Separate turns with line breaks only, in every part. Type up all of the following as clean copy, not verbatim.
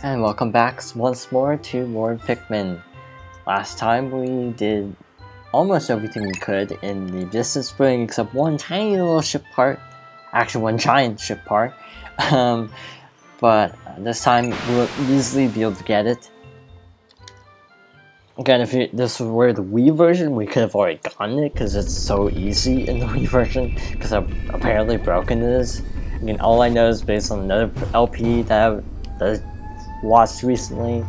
And welcome back once more to more Pikmin. Last time we did almost everything we could in the distance spring except one tiny little ship part. Actually, one giant ship part. But this time we'll easily be able to get it. Again, if this were the Wii version, we could have already gotten it because it's so easy in the Wii version because how apparently broken it is. Again, all I know is based on another LP that I watched recently.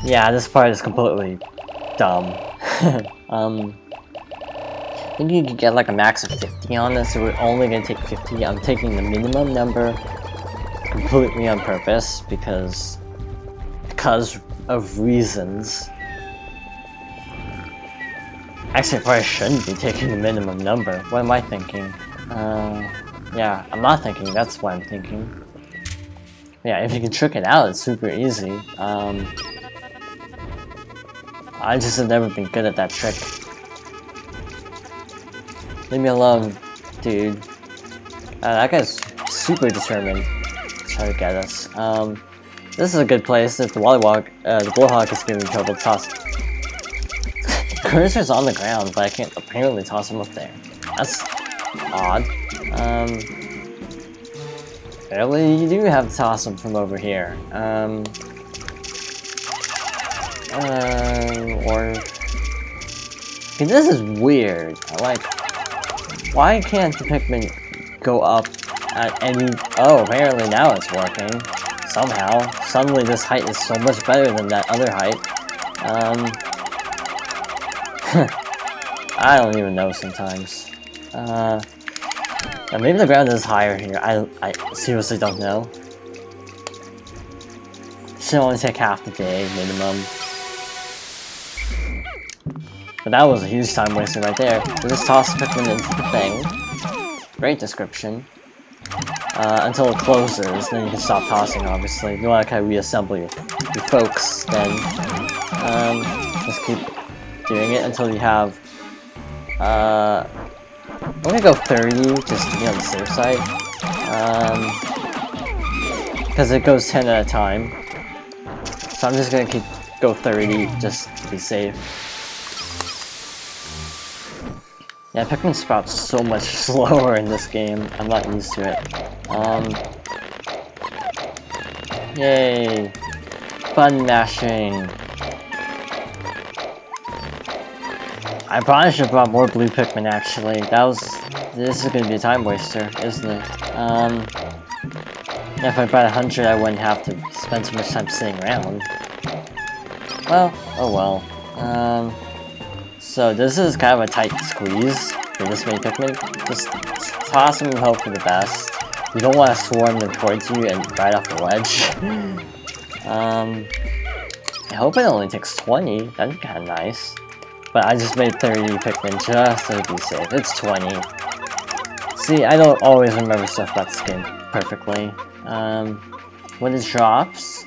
Yeah, this part is completely dumb. I think you could get like a max of 50 on this, so we're only gonna take 50. I'm taking the minimum number completely on purpose because of reasons. Actually, I probably shouldn't be taking the minimum number. What am I thinking? Yeah, I'm not thinking, that's what I'm thinking. Yeah, if you can trick it out, it's super easy. I just have never been good at that trick. Leave me alone, dude. That guy's super determined to try to get us. This is a good place if the Warhawk is giving trouble to toss. Cursor's on the ground, but I can't apparently toss him up there. That's odd. Apparently you do have to toss him from over here. Okay, this is weird. Like, why can't the Pikmin go up at any... Oh, apparently now it's working. Somehow. Suddenly this height is so much better than that other height. I don't even know sometimes. Maybe the ground is higher here. I seriously don't know. Should only take half the day, minimum. But that was a huge time waster right there. So just toss Pikmin into the thing. Great description. Until it closes, then you can stop tossing, obviously. You want to kind of reassemble your folks, then just keep doing it until you have... I'm gonna go 30, just to be on the safe side. Because it goes 10 at a time. So I'm just gonna go 30, just to be safe. Yeah, Pikmin sprouts so much slower in this game. I'm not used to it. Yay! Button mashing! I probably should have brought more blue Pikmin actually. This is gonna be a time waster, isn't it? If I brought 100 I wouldn't have to spend so much time sitting around. Well, oh well. So this is kind of a tight squeeze for this many Pikmin. Just toss them and hope for the best. You don't want to swarm them towards you and right off the ledge. I hope it only takes 20. That'd be kind of nice. But I just made 30 Pikmin just to be safe. It's 20. See, I don't always remember stuff about this game perfectly. When it drops...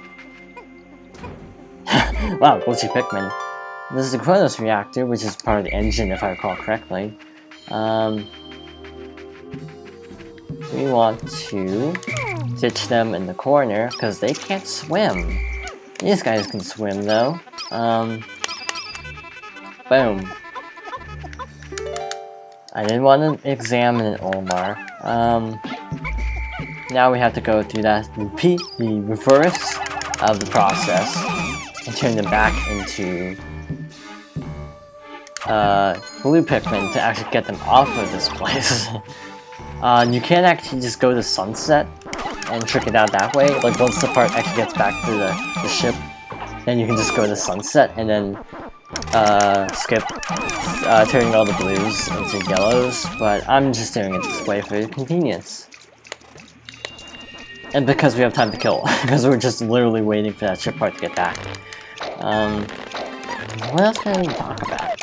Wow, glitchy Pikmin. This is the Chronos reactor, which is part of the engine if I recall correctly. We want to ditch them in the corner, because they can't swim. These guys can swim though. Boom. I didn't want to examine Olmar. Now we have to go through the reverse of the process and turn them back into blue Pikmin to actually get them off of this place. You can't actually just go to sunset and trick it out that way. Like once the part actually gets back to the ship, then you can just go to sunset and then skip turning all the blues into yellows, but I'm just doing it this way for convenience. And because we have time to kill, because we're just literally waiting for that ship part to get back. What else can I even talk about?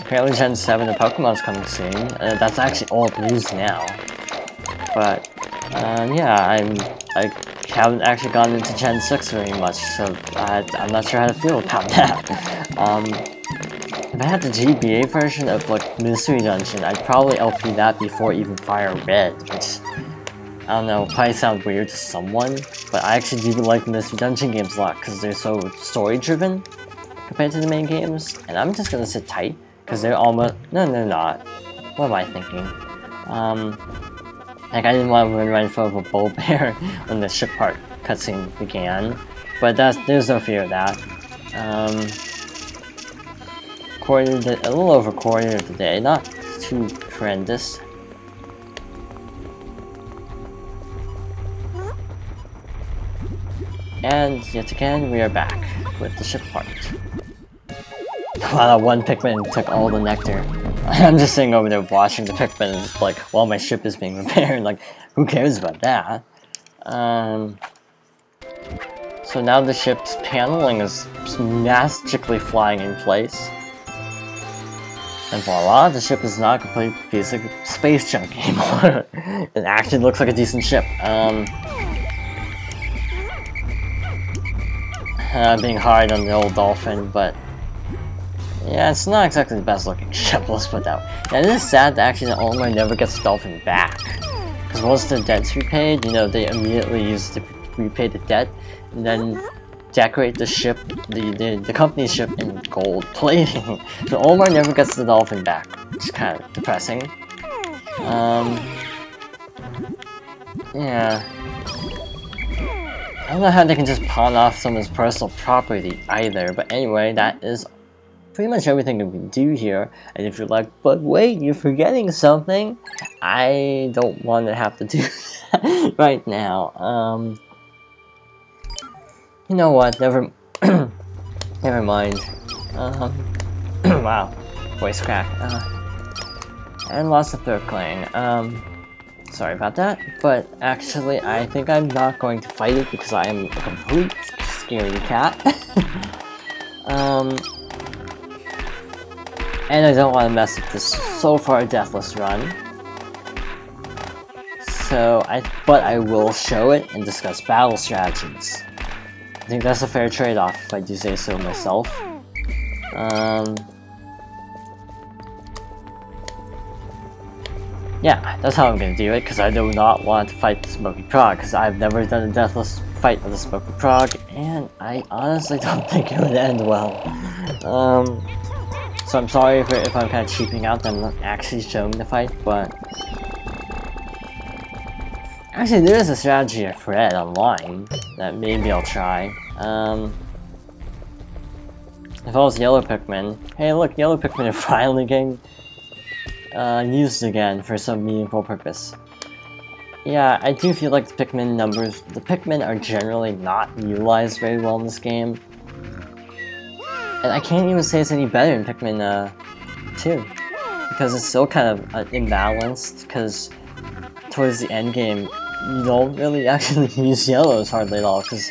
Apparently Gen 7 of Pokemon's coming soon. That's actually all news now. But, yeah, I haven't actually gone into Gen 6 very much, so I'm not sure how to feel about that. If I had the GBA version of, like, Mystery Dungeon, I'd probably LP that before even Fire Red, which I don't know, probably sound weird to someone, but I actually do like the mystery dungeon games a lot because they're so story driven compared to the main games. And I'm just gonna sit tight because they're almost no, they're not. What am I thinking? Like I didn't want to run right in front of a bull bear when the ship part cutscene began, but there's no fear of that. A little over quarter of the day, not too horrendous. And yet again, we are back with the ship part. Wow, that one Pikmin took all the nectar. I'm just sitting over there watching the Pikmin, like, while my ship is being repaired. Like, who cares about that? So now the ship's paneling is magically flying in place. And voila, the ship is not a complete piece of space junk anymore. It actually looks like a decent ship. Being hard on the old dolphin, but yeah, it's not exactly the best looking ship, let's put it that way. Yeah, it is sad that actually the Olimar never gets the dolphin back. Because once the debt's repaid, you know, they immediately use to repay the debt, and then decorate the ship, the company's ship in gold plating. So Olimar never gets the dolphin back, which is kind of depressing. Yeah. I don't know how they can just pawn off someone's personal property either, but anyway, that is pretty much everything we can do here. And if you're like, but wait, you're forgetting something, I don't want to have to do that right now. You know what, never mind. Wow, voice crack. And lost the third clang. Sorry about that, but actually I think I'm not going to fight it because I am a complete scaredy cat. And I don't want to mess with this so far deathless run. But I will show it and discuss battle strategies. I think that's a fair trade-off if I do say so myself. Yeah, that's how I'm gonna do it, because I do not want to fight the Smoky Prog, because I've never done a deathless fight of the Smoky Prog, and I honestly don't think it would end well. So I'm sorry if I'm kind of cheaping out that I'm not actually showing the fight, but... Actually, there is a strategy I've read online that maybe I'll try. If I was Yellow Pikmin... Hey look, Yellow Pikmin are finally getting... used again for some meaningful purpose. Yeah, I do feel like the Pikmin are generally not utilized very well in this game. And I can't even say it's any better in Pikmin 2. Because it's still kind of imbalanced, because towards the end game, you don't really actually use yellows hardly at all, because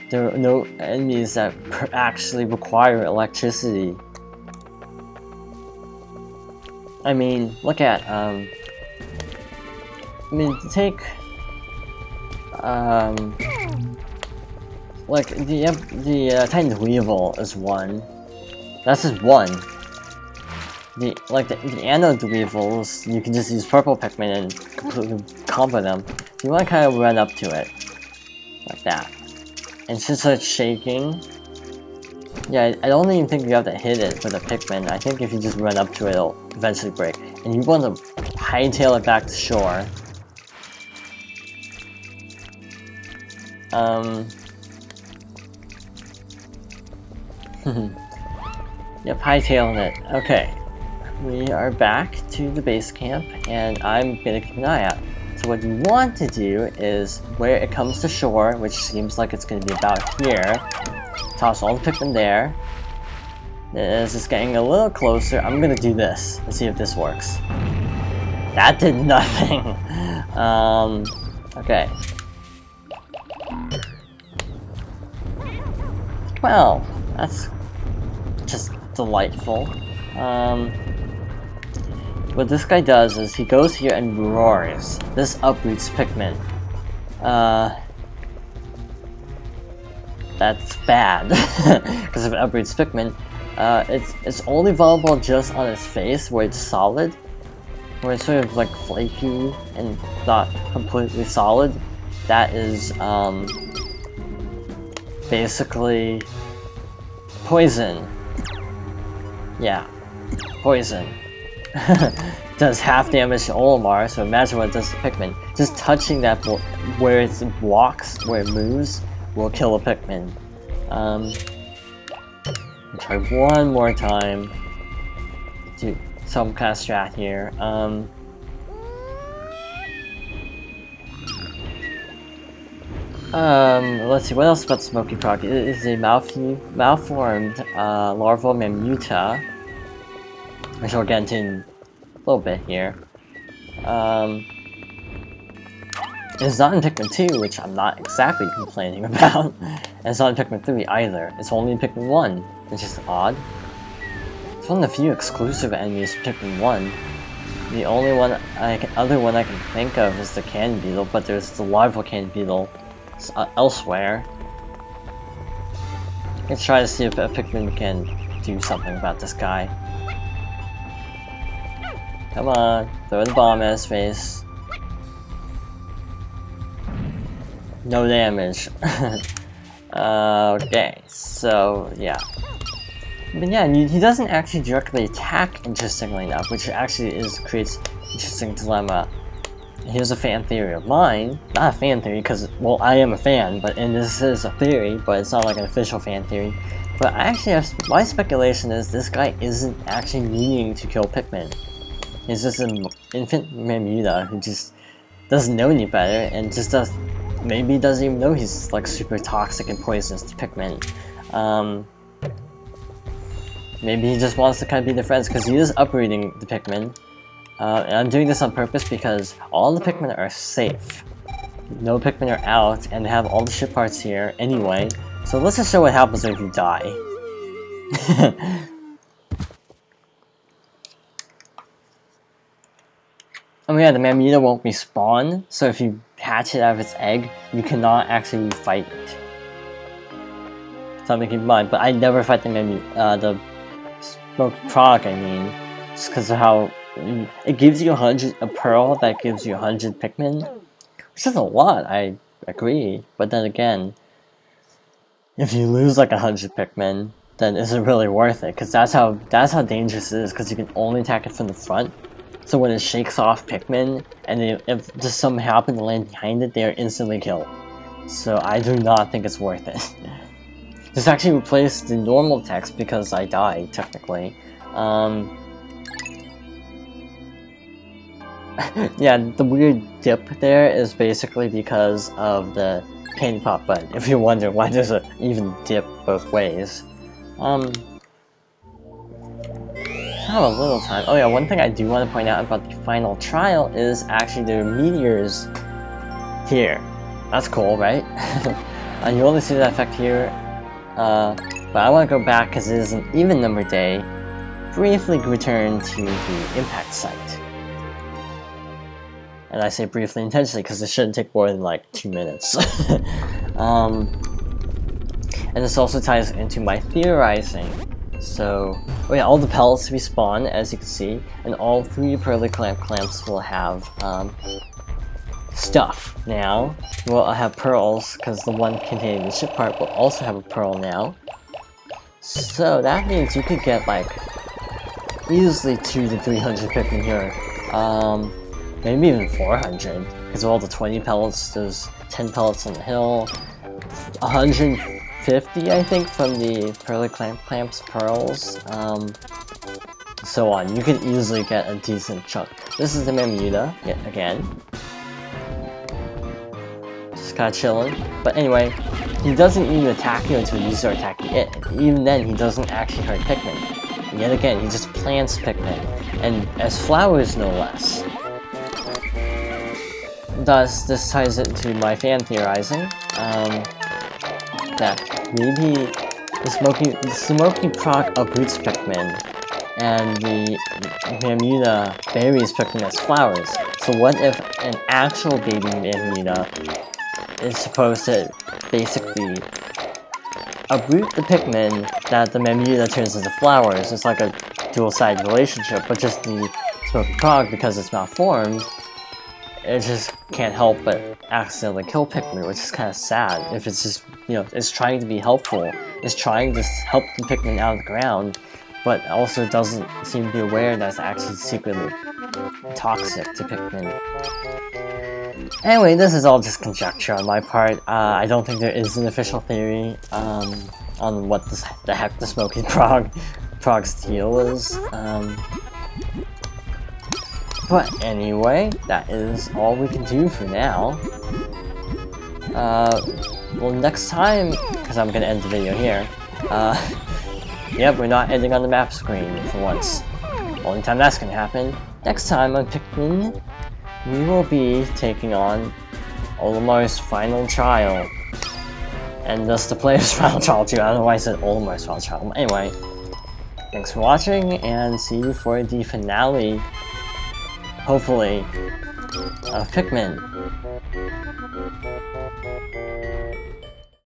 there are no enemies that actually require electricity. I mean, look at, take, like, the Titan Weevil is one. That's just one. The Anode Weevils, you can just use purple Pikmin and completely combo them. So you want to kind of run up to it. Like that. And since it's shaking, yeah, I don't even think you have to hit it with a Pikmin. I think if you just run up to it, it'll eventually break. And you want to hightail it back to shore. Yep, hightailing it. Okay. We are back to the base camp, and I'm gonna keep an eye out. So what you want to do is, where it comes to shore, which seems like it's gonna be about here, toss all the Pikmin there. This is getting a little closer. I'm gonna do this and see if this works. That did nothing. Okay. Well, that's just delightful. What this guy does is he goes here and roars. This uproots Pikmin. That's bad. Because if it uproots Pikmin, it's only vulnerable just on its face where it's solid. where it's sort of like flaky and not completely solid, that is basically poison. Yeah, poison. Does half damage to Olimar, so imagine what it does to Pikmin. Just touching that where it walks, where it moves, will kill a Pikmin. Try one more time. Do some kind of strat here. Let's see, what else about Smoky Proc? It is a malformed larval Mamuta, which we'll get into in a little bit here. It's not in Pikmin 2, which I'm not exactly complaining about. And it's not in Pikmin 3 either. It's only in Pikmin 1, which is odd. It's one of the few exclusive enemies in Pikmin 1. The only other one I can think of is the Candy Beetle, but there's the larval Candy Beetle elsewhere. Let's try to see if a Pikmin can do something about this guy. Come on, throw the bomb at his face. No damage. Okay, so yeah. But yeah, he doesn't actually directly attack, interestingly enough, which actually creates interesting dilemma. Here's a fan theory of mine. Not a fan theory, because, well, I am a fan, and this is a theory, but it's not like an official fan theory. But I actually have, my speculation is this guy isn't actually meaning to kill Pikmin. He's just an infant Mamuta who just doesn't know any better, and just maybe doesn't even know he's like super toxic and poisonous to Pikmin. Maybe he just wants to kind of be their friends, because he is uprooting the Pikmin. And I'm doing this on purpose because all the Pikmin are safe. No Pikmin are out, and they have all the ship parts here anyway. So let's just show what happens if you die. Oh yeah, the Mamuta won't respawn, so if you hatch it out of its egg, you cannot actually fight it. Something to keep in mind, but I never fight the Smoky Proc, I mean, just because of how it gives you a pearl that gives you 100 Pikmin, which is a lot, I agree, but then again, if you lose like 100 Pikmin, then is it really worth it? Because that's how dangerous it is, because you can only attack it from the front. So when it shakes off Pikmin, and if just something happened to land behind it, they are instantly killed. So I do not think it's worth it. Just actually replace the normal text because I died, technically. Yeah, the weird dip there is basically because of the candy pop button, if you're wondering why there's an even dip both ways. Have a little time. Oh yeah, one thing I do want to point out about the final trial is actually there are meteors here. That's cool, right? You only see that effect here. But I want to go back because it is an even number day. Briefly return to the impact site. And I say briefly intentionally because it shouldn't take more than like 2 minutes. And this also ties into my theorizing. So, oh yeah, all the pellets respawn, as you can see, and all 3 pearly clamps will have stuff now. Well, I have pearls, because the one containing the ship part will also have a pearl now. So that means you could get like easily 200 to 300 Pikmin here. Maybe even 400, because of all the 20 pellets, there's 10 pellets on the hill, 150 I think from the pearly clamps pearls, so on. You can easily get a decent chunk. This is the Mamuta, yet again. Just kinda chilling. But anyway, he doesn't even attack you until you start attacking it. Even then, he doesn't actually hurt Pikmin. And yet again, he just plants Pikmin, and as flowers no less. Thus, this ties into my fan theorizing, that maybe the Smoky Proc uproots Pikmin, and the Mamuta buries Pikmin as flowers. So what if an actual baby Mamuta is supposed to basically uproot the Pikmin that the Mamuta turns into flowers? It's like a dual-sided relationship, but just the Smoky Frog, because it's malformed, it just can't help but accidentally kill Pikmin, which is kind of sad. If it's just, you know, it's trying to be helpful, it's trying to help the Pikmin out of the ground, but also doesn't seem to be aware that it's actually secretly toxic to Pikmin. Anyway, this is all just conjecture on my part. I don't think there is an official theory on what the heck the Smoky Frog's deal is. But anyway, that is all we can do for now. Well, next time, because I'm gonna end the video here, yep, we're not ending on the map screen for once. Only time that's gonna happen. Next time on Pikmin, we will be taking on Olimar's final trial. And thus the player's final trial too. I don't know why I said Olimar's final trial. Anyway, thanks for watching, and see you for the finale, hopefully, of Pikmin.